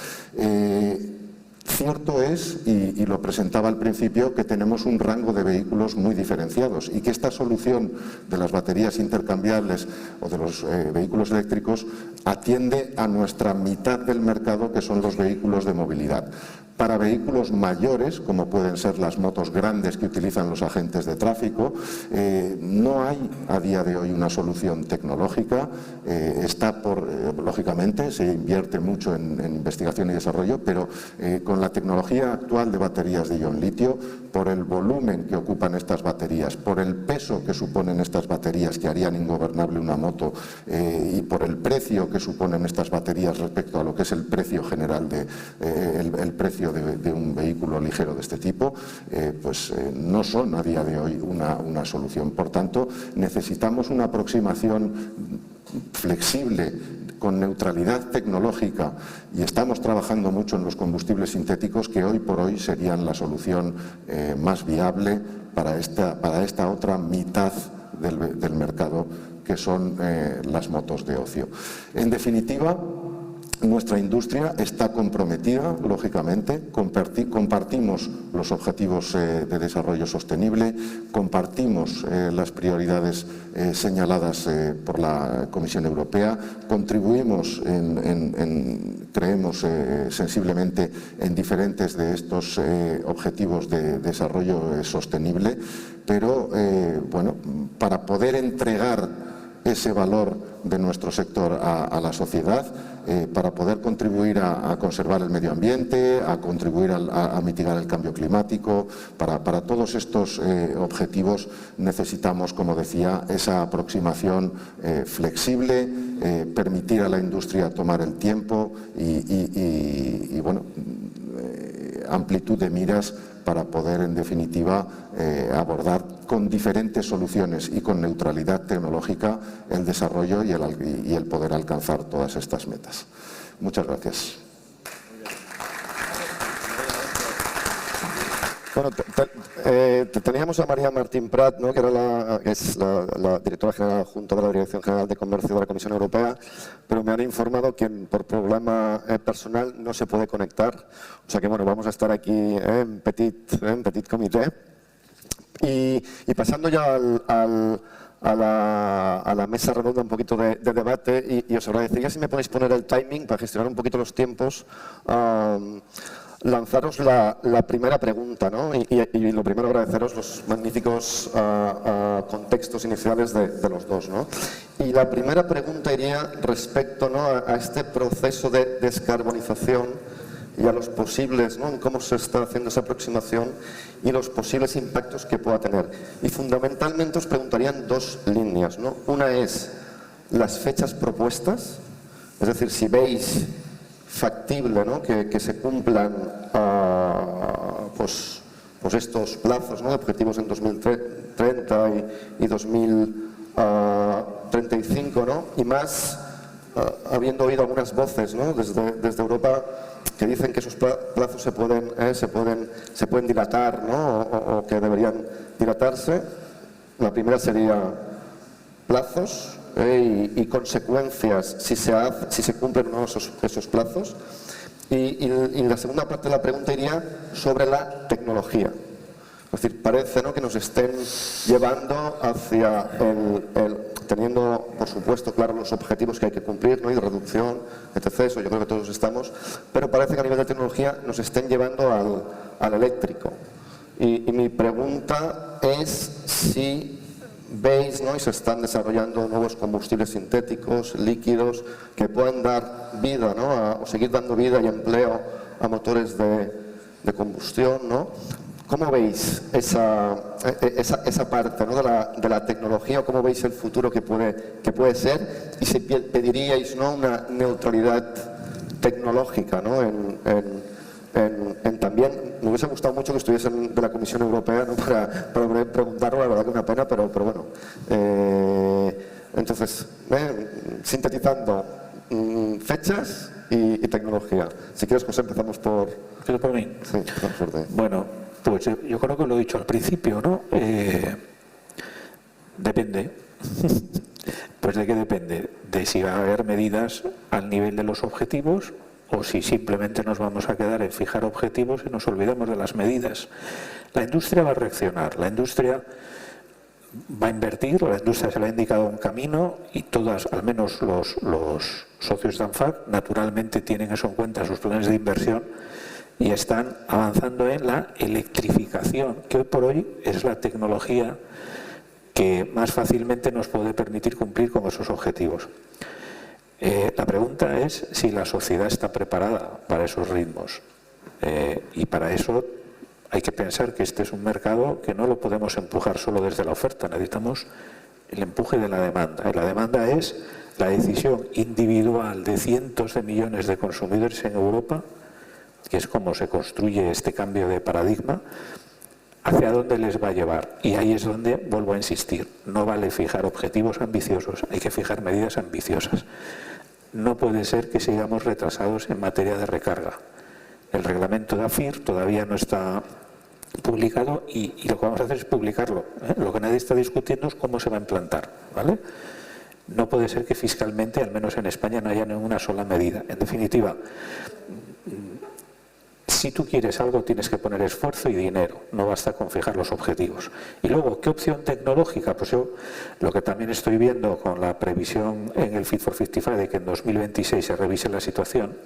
Cierto es, y lo presentaba al principio, que tenemos un rango de vehículos muy diferenciados y que esta solución de las baterías intercambiables o de los vehículos eléctricos atiende a nuestra mitad del mercado, que son los vehículos de movilidad. Para vehículos mayores, como pueden ser las motos grandes que utilizan los agentes de tráfico, no hay a día de hoy una solución tecnológica. Lógicamente, se invierte mucho en investigación y desarrollo, pero con la tecnología actual de baterías de ion litio, por el volumen que ocupan estas baterías, por el peso que suponen estas baterías que harían ingobernable una moto y por el precio que suponen estas baterías respecto a lo que es el precio general, el precio de un vehículo ligero de este tipo, no son a día de hoy una solución. Por tanto, necesitamos una aproximación flexible, con neutralidad tecnológica, y estamos trabajando mucho en los combustibles sintéticos, que hoy por hoy serían la solución más viable para esta otra mitad del mercado, que son las motos de ocio. En definitiva, nuestra industria está comprometida, lógicamente, compartimos los objetivos de desarrollo sostenible, compartimos las prioridades señaladas por la Comisión Europea, contribuimos, creemos sensiblemente en diferentes de estos objetivos de desarrollo sostenible, pero bueno, para poder entregar ese valor de nuestro sector a la sociedad, para poder contribuir a conservar el medio ambiente, a contribuir a mitigar el cambio climático. Para todos estos objetivos necesitamos, como decía, esa aproximación flexible, permitir a la industria tomar el tiempo y bueno, amplitud de miras para poder, en definitiva, abordar con diferentes soluciones y con neutralidad tecnológica el desarrollo y el poder alcanzar todas estas metas. Muchas gracias. Bueno, teníamos a María Martín Prat, ¿no? que es la directora general adjunta de la Dirección General de Comercio de la Comisión Europea, pero me han informado que por problema personal no se puede conectar. O sea que bueno, vamos a estar aquí en petit comité. Y pasando ya a la mesa redonda, un poquito de debate, y os agradecería si me podéis poner el timing para gestionar un poquito los tiempos. lanzaros la primera pregunta, ¿no? Y lo primero, agradeceros los magníficos contextos iniciales de los dos, ¿no? Y la primera pregunta iría respecto, ¿no?, a este proceso de descarbonización y a los posibles, ¿no?, en cómo se está haciendo esa aproximación y los posibles impactos que pueda tener. Y fundamentalmente os preguntaría en dos líneas, ¿no? Una es las fechas propuestas, es decir, si veis factible, ¿no?, que se cumplan pues estos plazos, ¿no?, de objetivos en 2030 y 2035, ¿no? Y más habiendo oído algunas voces, ¿no?, desde Europa que dicen que esos plazos se pueden dilatar, ¿no?, o que deberían dilatarse. La primera sería plazos y consecuencias si se cumplen o no esos plazos. Y la segunda parte de la pregunta iría sobre la tecnología. Es decir, parece, ¿no?, que nos estén llevando hacia teniendo, por supuesto, claro, los objetivos que hay que cumplir, ¿no?, y de reducción, etc. Eso yo creo que todos estamos, pero parece que a nivel de tecnología nos estén llevando al eléctrico. Y mi pregunta es si veis, ¿no?, y se están desarrollando nuevos combustibles sintéticos, líquidos, que puedan dar vida, ¿no?, o seguir dando vida y empleo a motores de combustión, ¿no? ¿Cómo veis esa parte, ¿no?, de la tecnología, o cómo veis el futuro que puede ser? Y si pediríais, ¿no?, una neutralidad tecnológica, ¿no?, también, me hubiese gustado mucho que estuviesen de la Comisión Europea, ¿no?, para preguntarlo, la verdad que una pena, pero bueno. Entonces, sintetizando, fechas y tecnología. Si quieres, José, empezamos por... ¿Empiezo por mí? Sí, empezamos por ti. Bueno, pues yo creo que lo he dicho al principio, ¿no? Depende. Pues ¿de qué depende? De si va a haber medidas al nivel de los objetivos o si simplemente nos vamos a quedar en fijar objetivos y nos olvidamos de las medidas. La industria va a reaccionar, la industria va a invertir, la industria se le ha indicado un camino y todas, al menos los socios de ANFAC, naturalmente tienen eso en cuenta en sus planes de inversión y están avanzando en la electrificación, que hoy por hoy es la tecnología que más fácilmente nos puede permitir cumplir con esos objetivos. La pregunta es si la sociedad está preparada para esos ritmos y para eso hay que pensar que este es un mercado que no lo podemos empujar solo desde la oferta, necesitamos el empuje de la demanda. Y la demanda es la decisión individual de cientos de millones de consumidores en Europa, que es como se construye este cambio de paradigma, hacia dónde les va a llevar. Y ahí es donde vuelvo a insistir, no vale fijar objetivos ambiciosos, hay que fijar medidas ambiciosas. No puede ser que sigamos retrasados en materia de recarga. El reglamento de AFIR todavía no está publicado y lo que vamos a hacer es publicarlo. Lo que nadie está discutiendo es cómo se va a implantar, ¿vale? No puede ser que fiscalmente, al menos en España, no haya ninguna sola medida. En definitiva, si tú quieres algo tienes que poner esfuerzo y dinero, no basta con fijar los objetivos. Y luego, ¿qué opción tecnológica? Pues yo lo que también estoy viendo con la previsión en el Fit for 55 de que en 2026 se revise la situación,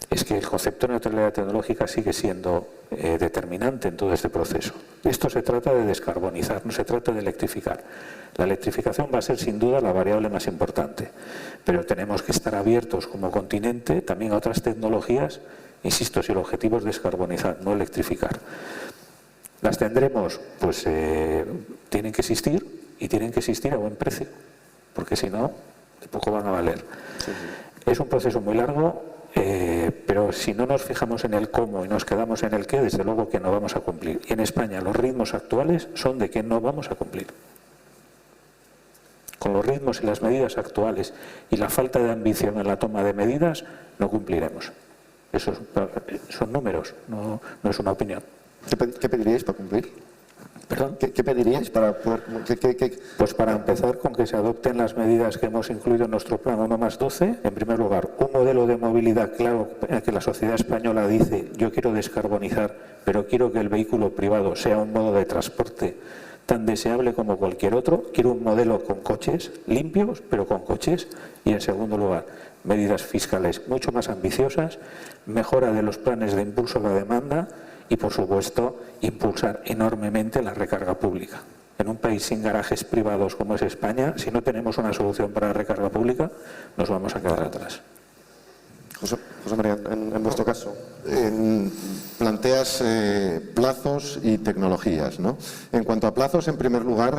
es que el concepto de neutralidad tecnológica sigue siendo determinante en todo este proceso. Esto se trata de descarbonizar, no se trata de electrificar. La electrificación va a ser sin duda la variable más importante, pero tenemos que estar abiertos como continente también a otras tecnologías. Insisto, si el objetivo es descarbonizar, no electrificar. ¿Las tendremos? Pues tienen que existir y tienen que existir a buen precio, porque si no, de poco van a valer. Sí. Es un proceso muy largo, pero si no nos fijamos en el cómo y nos quedamos en el qué, desde luego que no vamos a cumplir. Y en España los ritmos actuales son de que no vamos a cumplir. Con los ritmos y las medidas actuales y la falta de ambición en la toma de medidas, no cumpliremos. Esos son números, no es una opinión. ¿Qué pediríais para cumplir? ¿Perdón? ¿Qué pediríais para poder...? Pues para empezar con que se adopten las medidas que hemos incluido en nuestro plan 1+12. En primer lugar, un modelo de movilidad claro en el que la sociedad española dice yo quiero descarbonizar, pero quiero que el vehículo privado sea un modo de transporte tan deseable como cualquier otro. Quiero un modelo con coches limpios, pero con coches. Y en segundo lugar, medidas fiscales mucho más ambiciosas, mejora de los planes de impulso a la demanda y, por supuesto, impulsar enormemente la recarga pública. En un país sin garajes privados como es España, si no tenemos una solución para la recarga pública, nos vamos a quedar atrás. José María, en vuestro caso. Planteas plazos y tecnologías, ¿no? En cuanto a plazos, en primer lugar,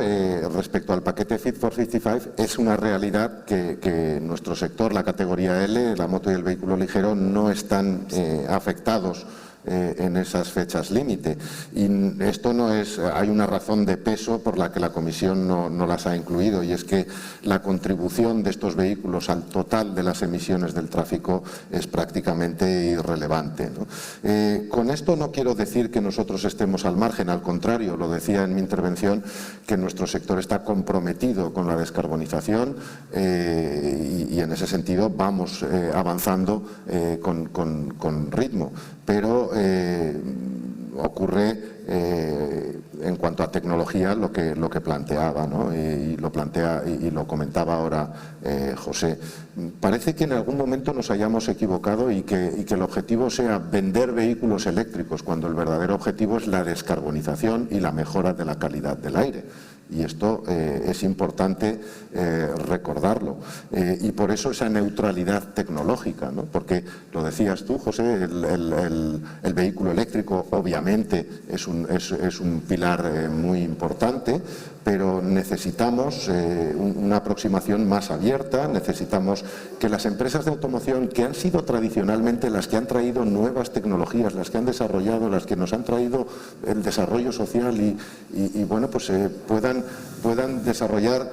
respecto al paquete Fit for 55, es una realidad que nuestro sector, la categoría L, la moto y el vehículo ligero, no están afectados en esas fechas límite. Y esto no es, hay una razón de peso por la que la Comisión no las ha incluido, y es que la contribución de estos vehículos al total de las emisiones del tráfico es prácticamente irrelevante, ¿no? Con esto no quiero decir que nosotros estemos al margen, al contrario, lo decía en mi intervención, que nuestro sector está comprometido con la descarbonización y en ese sentido vamos avanzando con ritmo. Pero ocurre en cuanto a tecnología lo que planteaba, ¿no? Y lo plantea y lo comentaba ahora José. Parece que en algún momento nos hayamos equivocado y que el objetivo sea vender vehículos eléctricos, cuando el verdadero objetivo es la descarbonización y la mejora de la calidad del aire. Y esto es importante recordarlo. Y por eso esa neutralidad tecnológica, ¿no? Porque lo decías tú, José, el vehículo eléctrico obviamente es un pilar muy importante, pero necesitamos una aproximación más abierta, necesitamos que las empresas de automoción, que han sido tradicionalmente las que han traído nuevas tecnologías, las que han desarrollado, las que nos han traído el desarrollo social y bueno, pues puedan desarrollar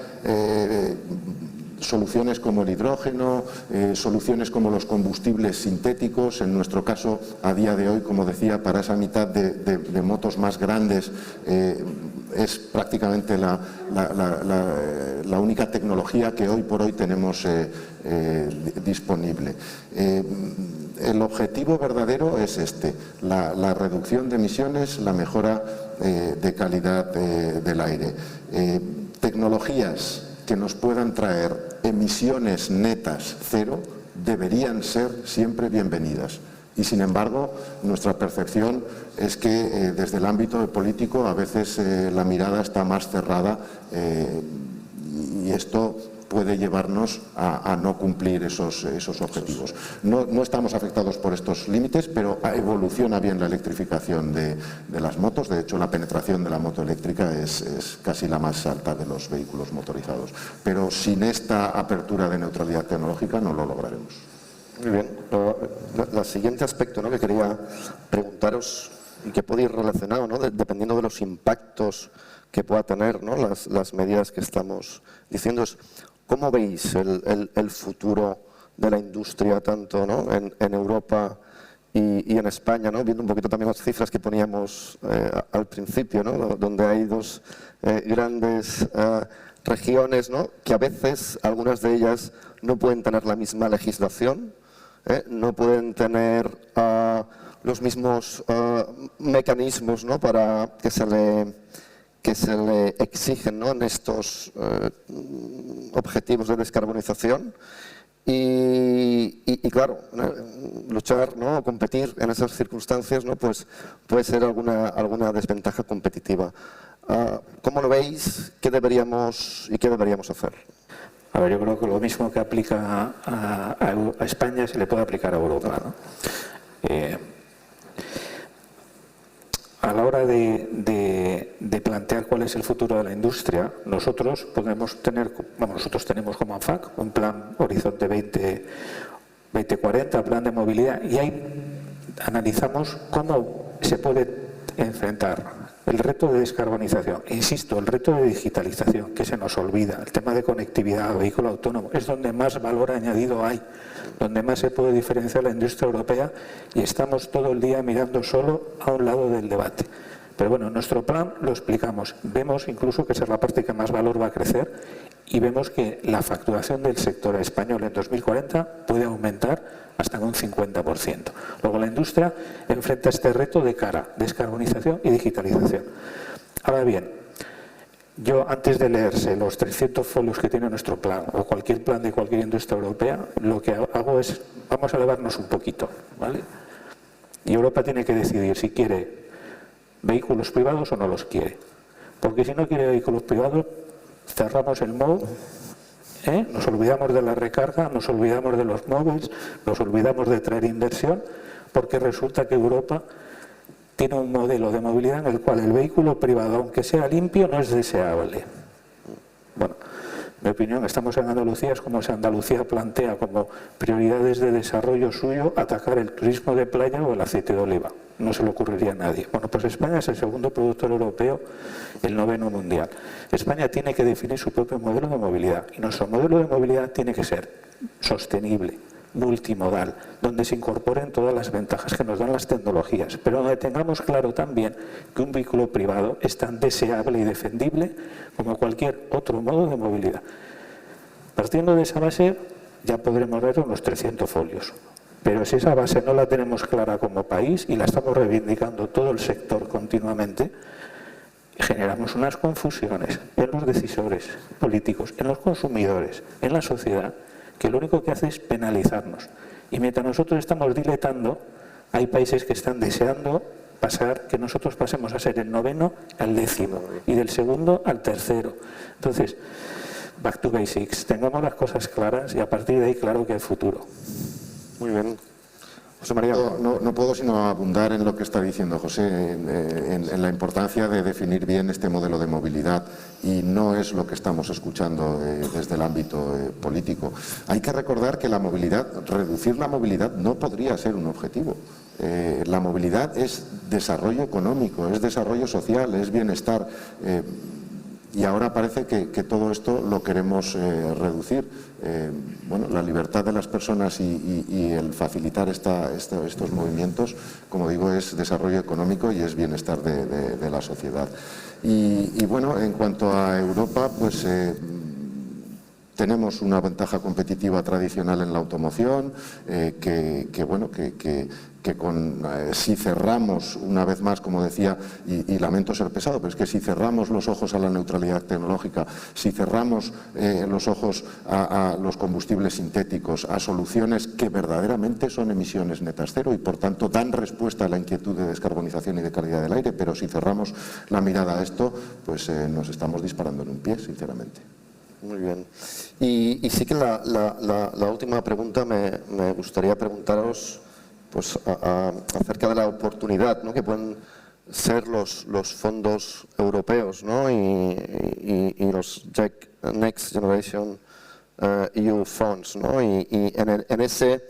soluciones como el hidrógeno, soluciones como los combustibles sintéticos. En nuestro caso, a día de hoy, como decía, para esa mitad de motos más grandes es prácticamente la única tecnología que hoy por hoy tenemos disponible. El objetivo verdadero es la reducción de emisiones, la mejora de calidad del aire. Tecnologías que nos puedan traer emisiones netas cero deberían ser siempre bienvenidas. Y sin embargo, nuestra percepción es que desde el ámbito político a veces la mirada está más cerrada y esto puede llevarnos a no cumplir esos objetivos. No estamos afectados por estos límites, pero evoluciona bien la electrificación de las motos. De hecho, la penetración de la moto eléctrica es casi la más alta de los vehículos motorizados. Pero sin esta apertura de neutralidad tecnológica no lo lograremos. Muy bien. El siguiente aspecto, ¿no?, que quería preguntaros y que puede ir relacionado, ¿no?, dependiendo de los impactos que pueda tener, ¿no?, las medidas que estamos diciendo, es ¿cómo veis el futuro de la industria tanto, ¿no?, en Europa y en España, ¿no?, viendo un poquito también las cifras que poníamos al principio, ¿no?, donde hay dos grandes regiones, ¿no?, que a veces algunas de ellas no pueden tener la misma legislación, no pueden tener los mismos mecanismos, ¿no?, para que se le exigen, ¿no?, en estos objetivos de descarbonización y claro, luchar, ¿no?, o competir en esas circunstancias, ¿no?, pues puede ser alguna desventaja competitiva. ¿Cómo lo veis? ¿Qué deberíamos hacer? A ver, yo creo que lo mismo que aplica a España se le puede aplicar a Europa, ¿no? A la hora de plantear cuál es el futuro de la industria, nosotros tenemos como ANFAC un plan Horizonte 2040, plan de movilidad, y ahí analizamos cómo se puede enfrentar el reto de descarbonización, insisto, el reto de digitalización, que se nos olvida, el tema de conectividad, vehículo autónomo, es donde más valor añadido hay, donde más se puede diferenciar la industria europea, y estamos todo el día mirando solo a un lado del debate. Pero bueno, en nuestro plan lo explicamos, vemos incluso que esa es la parte que más valor va a crecer y vemos que la facturación del sector español en 2040 puede aumentar hasta un 50%. Luego la industria enfrenta este reto de cara, descarbonización y digitalización. Ahora bien, yo, antes de leerse los 300 folios que tiene nuestro plan, o cualquier plan de cualquier industria europea, lo que hago es, vamos a elevarnos un poquito, ¿vale? Y Europa tiene que decidir si quiere vehículos privados o no los quiere. Porque si no quiere vehículos privados, cerramos el MOU, nos olvidamos de la recarga, nos olvidamos de los móviles, nos olvidamos de traer inversión, porque resulta que Europa tiene un modelo de movilidad en el cual el vehículo privado, aunque sea limpio, no es deseable. Bueno, en mi opinión, estamos en Andalucía, es como si Andalucía plantea como prioridades de desarrollo suyo atacar el turismo de playa o el aceite de oliva. No se le ocurriría a nadie. Bueno, pues España es el segundo productor europeo, el 9º mundial. España tiene que definir su propio modelo de movilidad, y nuestro modelo de movilidad tiene que ser sostenible, multimodal, donde se incorporen todas las ventajas que nos dan las tecnologías, pero donde tengamos claro también que un vehículo privado es tan deseable y defendible como cualquier otro modo de movilidad. Partiendo de esa base, ya podremos ver unos 300 folios. Pero si esa base no la tenemos clara como país y la estamos reivindicando todo el sector continuamente, generamos unas confusiones en los decisores políticos, en los consumidores, en la sociedad, que lo único que hace es penalizarnos. Y mientras nosotros estamos diletando, hay países que están deseando que nosotros pasemos a ser el 9º al 10º y del 2º al 3º. Entonces, back to basics, tengamos las cosas claras y a partir de ahí claro que hay futuro. Muy bien. José María. No puedo sino abundar en lo que está diciendo José, en la importancia de definir bien este modelo de movilidad, y no es lo que estamos escuchando desde el ámbito político. Hay que recordar que la movilidad, reducir la movilidad no podría ser un objetivo. La movilidad es desarrollo económico, es desarrollo social, es bienestar. Y ahora parece que todo esto lo queremos reducir. Bueno, la libertad de las personas y el facilitar estos movimientos, como digo, es desarrollo económico y es bienestar de la sociedad. Y bueno, en cuanto a Europa, pues tenemos una ventaja competitiva tradicional en la automoción, si cerramos, una vez más, como decía, y lamento ser pesado, pero es que si cerramos los ojos a la neutralidad tecnológica, si cerramos los ojos a los combustibles sintéticos, a soluciones que verdaderamente son emisiones netas cero y por tanto dan respuesta a la inquietud de descarbonización y de calidad del aire, pero si cerramos la mirada a esto, pues nos estamos disparando en un pie, sinceramente. Muy bien. Y sí que la última pregunta me gustaría preguntaros pues, acerca de la oportunidad, ¿no?, que pueden ser los fondos europeos, ¿no?, y los Next Generation EU Funds, ¿no? Y en ese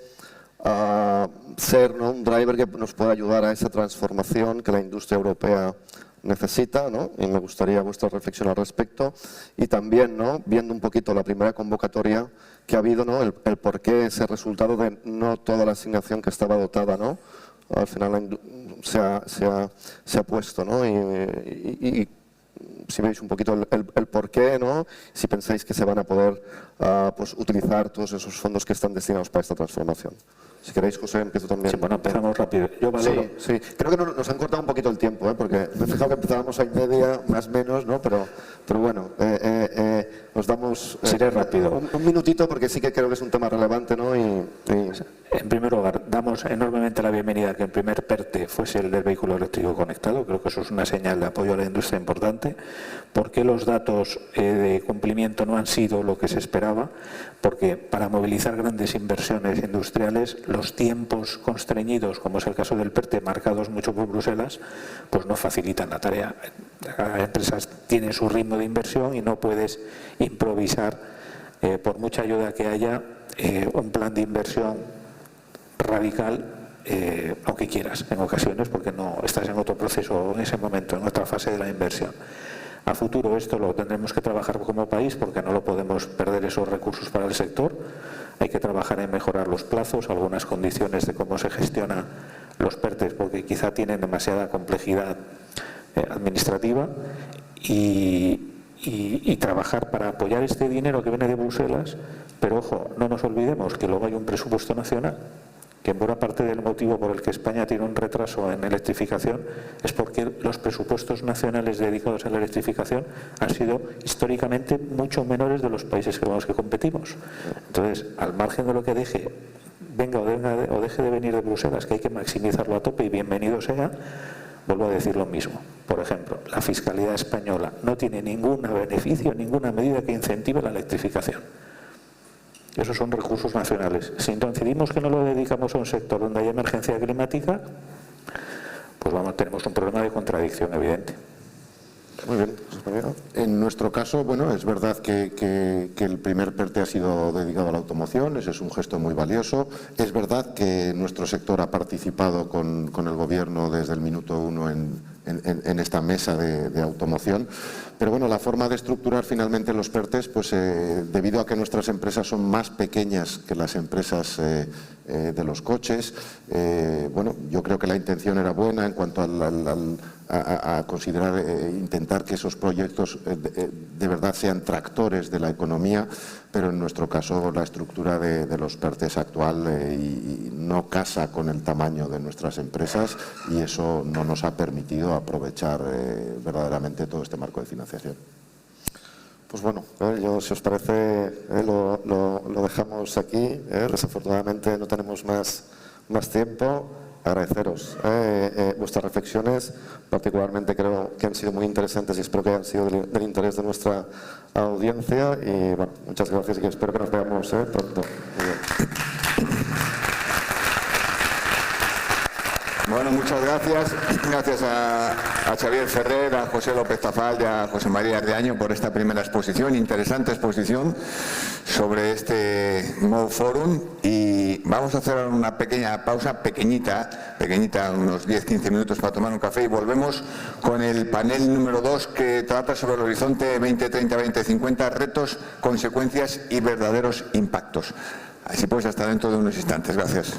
ser, ¿no?, un driver que nos pueda ayudar a esa transformación que la industria europea necesita, ¿no? Y me gustaría vuestra reflexión al respecto. Y también, ¿no?, viendo un poquito la primera convocatoria que ha habido, ¿no?, el por qué ese resultado de no toda la asignación que estaba dotada, ¿no?, al final se ha puesto, ¿no? Y si veis un poquito el por qué, ¿no?, si pensáis que se van a poder pues, utilizar todos esos fondos que están destinados para esta transformación. Si queréis, José, empiezo también. Sí, bueno, empezamos rápido. Yo valoro. Sí. Creo que nos han cortado un poquito el tiempo, porque me he fijado que empezábamos a 1:30, más o menos, ¿no? Pero bueno, nos damos seré rápido. Un minutito, porque sí que creo que es un tema relevante, ¿no? En primer lugar, damos enormemente la bienvenida a que el primer PERTE fuese el del vehículo eléctrico conectado. Creo que eso es una señal de apoyo a la industria importante. ¿Por qué los datos de cumplimiento no han sido lo que se esperaba? Porque para movilizar grandes inversiones industriales, los tiempos constreñidos, como es el caso del PERTE, marcados mucho por Bruselas, pues no facilitan la tarea. Las empresas tienen su ritmo de inversión y no puedes improvisar, por mucha ayuda que haya, un plan de inversión radical, aunque quieras, en ocasiones, porque no estás en otro proceso en ese momento, en otra fase de la inversión. A futuro esto lo tendremos que trabajar como país, porque no lo podemos perder esos recursos para el sector. Hay que trabajar en mejorar los plazos, algunas condiciones de cómo se gestionan los PERTES, porque quizá tienen demasiada complejidad administrativa, y trabajar para apoyar este dinero que viene de Bruselas, pero ojo, no nos olvidemos que luego hay un presupuesto nacional que en buena parte del motivo por el que España tiene un retraso en electrificación es porque los presupuestos nacionales dedicados a la electrificación han sido históricamente mucho menores de los países con los que competimos. Entonces, al margen de lo que venga o deje de venir de Bruselas, que hay que maximizarlo a tope y bienvenido sea, vuelvo a decir lo mismo. Por ejemplo, la fiscalidad española no tiene ningún beneficio, ninguna medida que incentive la electrificación. Esos son recursos nacionales. Si decidimos que no lo dedicamos a un sector donde hay emergencia climática, pues tenemos un problema de contradicción evidente. Muy bien. En nuestro caso, bueno, es verdad que el primer PERTE ha sido dedicado a la automoción, ese es un gesto muy valioso. Es verdad que nuestro sector ha participado con el Gobierno desde el minuto 1 en esta mesa de automoción. Pero bueno, la forma de estructurar finalmente los PERTEs, pues debido a que nuestras empresas son más pequeñas que las empresas de los coches, bueno, yo creo que la intención era buena en cuanto a considerar, intentar que esos proyectos de verdad sean tractores de la economía, pero en nuestro caso la estructura de los PERTEs actual no casa con el tamaño de nuestras empresas y eso no nos ha permitido aprovechar verdaderamente todo este marco de financiación. Pues bueno, yo, si os parece, lo dejamos aquí. Desafortunadamente no tenemos más tiempo. Agradeceros vuestras reflexiones, particularmente creo que han sido muy interesantes y espero que hayan sido del interés de nuestra audiencia. Y bueno, muchas gracias y espero que nos veamos pronto. Muy bien. Bueno, muchas gracias. Gracias a Xavier Ferrer, a José López Tafall y a José María Ardeaño por esta primera exposición, interesante exposición sobre este Mou Forum. Y vamos a hacer una pequeña pausa, pequeñita, unos 10-15 minutos para tomar un café y volvemos con el panel número 2 que trata sobre el horizonte 2030-2050, retos, consecuencias y verdaderos impactos. Así pues, hasta dentro de unos instantes. Gracias.